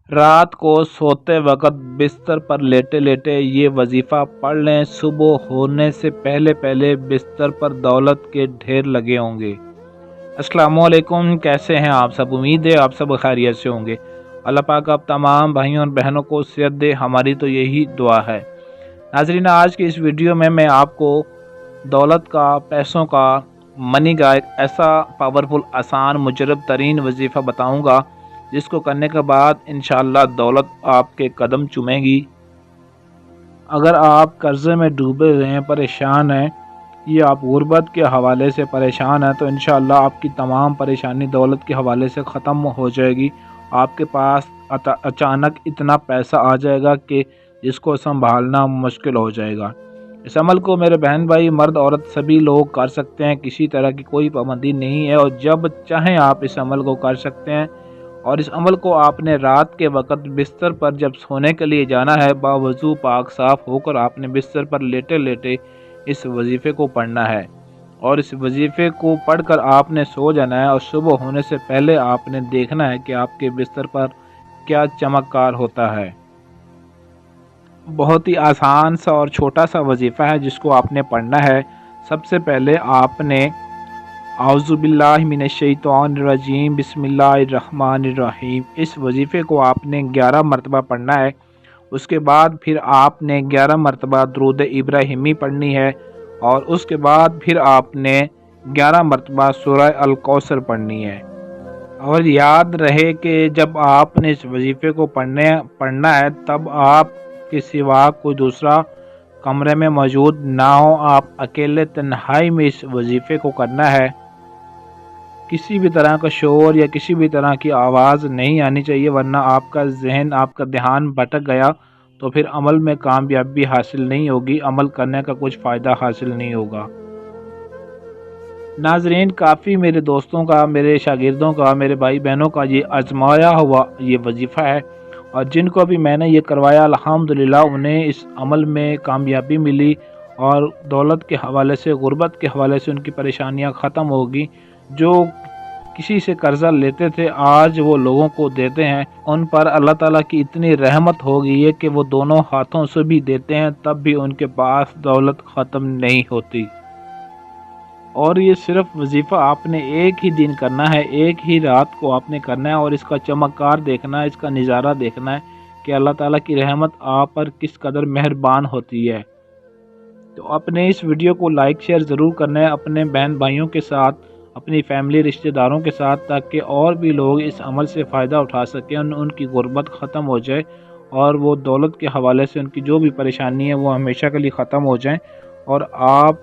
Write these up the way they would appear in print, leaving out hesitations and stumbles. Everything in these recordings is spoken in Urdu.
رات کو سوتے وقت بستر پر لیٹے لیٹے یہ وظیفہ پڑھ لیں، صبح ہونے سے پہلے پہلے بستر پر دولت کے ڈھیر لگے ہوں گے۔ السلام علیکم، کیسے ہیں آپ سب؟ امید ہے آپ سب خیریت سے ہوں گے۔ اللہ پاک آپ تمام بھائیوں اور بہنوں کو صحت دے، ہماری تو یہی دعا ہے۔ ناظرین، آج کی اس ویڈیو میں آپ کو دولت کا، پیسوں کا، منی کا ایک ایسا پاورفل، آسان، مجرب ترین وظیفہ بتاؤں گا جس کو کرنے کے بعد انشاءاللہ دولت آپ کے قدم چومے گی۔ اگر آپ قرضے میں ڈوبے ہوئے ہیں، پریشان ہیں، یا آپ غربت کے حوالے سے پریشان ہیں، تو انشاءاللہ آپ کی تمام پریشانی دولت کے حوالے سے ختم ہو جائے گی۔ آپ کے پاس اچانک اتنا پیسہ آ جائے گا کہ جس کو سنبھالنا مشکل ہو جائے گا۔ اس عمل کو میرے بہن بھائی، مرد عورت سبھی لوگ کر سکتے ہیں، کسی طرح کی کوئی پابندی نہیں ہے، اور جب چاہیں آپ اس عمل کو کر سکتے ہیں۔ اور اس عمل کو آپ نے رات کے وقت بستر پر جب سونے کے لیے جانا ہے، باوضو پاک صاف ہو کر آپ نے بستر پر لیٹے لیٹے اس وظیفے کو پڑھنا ہے، اور اس وظیفے کو پڑھ کر آپ نے سو جانا ہے، اور صبح ہونے سے پہلے آپ نے دیکھنا ہے کہ آپ کے بستر پر کیا چمکار ہوتا ہے۔ بہت ہی آسان سا اور چھوٹا سا وظیفہ ہے جس کو آپ نے پڑھنا ہے۔ سب سے پہلے آپ نے اعوذ باللہ من الشیطان الرجیم بسم اللہ الرحمن الرحیم، اس وظیفے کو آپ نے 11 مرتبہ پڑھنا ہے۔ اس کے بعد پھر آپ نے 11 مرتبہ درود ابراہیمی پڑھنی ہے، اور اس کے بعد پھر آپ نے 11 مرتبہ سورہ الکوثر پڑھنی ہے۔ اور یاد رہے کہ جب آپ نے اس وظیفے کو پڑھنا ہے تب آپ کے سوا کوئی دوسرا کمرے میں موجود نہ ہو، آپ اکیلے تنہائی میں اس وظیفے کو کرنا ہے۔ کسی بھی طرح کا شور یا کسی بھی طرح کی آواز نہیں آنی چاہیے، ورنہ آپ کا ذہن، آپ کا دھیان بھٹک گیا تو پھر عمل میں کامیابی حاصل نہیں ہوگی، عمل کرنے کا کچھ فائدہ حاصل نہیں ہوگا۔ ناظرین، کافی میرے دوستوں کا، میرے شاگردوں کا، میرے بھائی بہنوں کا یہ آزمایا ہوا یہ وظیفہ ہے، اور جن کو بھی میں نے یہ کروایا الحمدللہ انہیں اس عمل میں کامیابی ملی، اور دولت کے حوالے سے، غربت کے حوالے سے ان کی پریشانیاں ختم ہوگی۔ جو کسی سے قرضہ لیتے تھے آج وہ لوگوں کو دیتے ہیں، ان پر اللہ تعالیٰ کی اتنی رحمت ہو گئی ہے کہ وہ دونوں ہاتھوں سے بھی دیتے ہیں تب بھی ان کے پاس دولت ختم نہیں ہوتی۔ اور یہ صرف وظیفہ آپ نے ایک ہی دن کرنا ہے، ایک ہی رات کو آپ نے کرنا ہے، اور اس کا چمکار دیکھنا ہے، اس کا نظارہ دیکھنا ہے کہ اللہ تعالیٰ کی رحمت آپ پر کس قدر مہربان ہوتی ہے۔ تو اپنے اس ویڈیو کو لائک شیئر ضرور کرنا ہے اپنے بہن بھائیوں کے ساتھ، اپنی فیملی رشتہ داروں کے ساتھ، تاکہ اور بھی لوگ اس عمل سے فائدہ اٹھا سکیں، ان کی غربت ختم ہو جائے، اور وہ دولت کے حوالے سے ان کی جو بھی پریشانی ہے وہ ہمیشہ کے لیے ختم ہو جائیں، اور آپ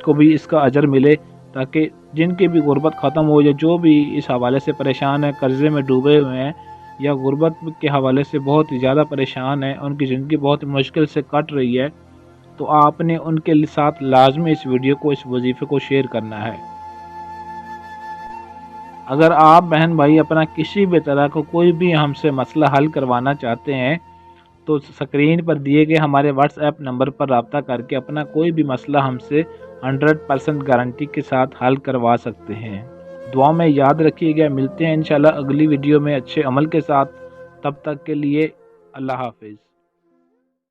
کو بھی اس کا اجر ملے، تاکہ جن کی بھی غربت ختم ہو جائے، جو بھی اس حوالے سے پریشان ہیں، قرضے میں ڈوبے ہوئے ہیں، یا غربت کے حوالے سے بہت زیادہ پریشان ہیں، ان کی زندگی بہت مشکل سے کٹ رہی ہے، تو آپ نے ان کے ساتھ لازمی اس ویڈیو کو، اس وظیفے کو شیئر کرنا ہے۔ اگر آپ بہن بھائی اپنا کسی بھی طرح کو کوئی بھی ہم سے مسئلہ حل کروانا چاہتے ہیں تو سکرین پر دیے گئے ہمارے واٹس ایپ نمبر پر رابطہ کر کے اپنا کوئی بھی مسئلہ ہم سے 100% گارنٹی کے ساتھ حل کروا سکتے ہیں۔ دعا میں یاد رکھیے گا، ملتے ہیں انشاءاللہ اگلی ویڈیو میں اچھے عمل کے ساتھ، تب تک کے لیے اللہ حافظ۔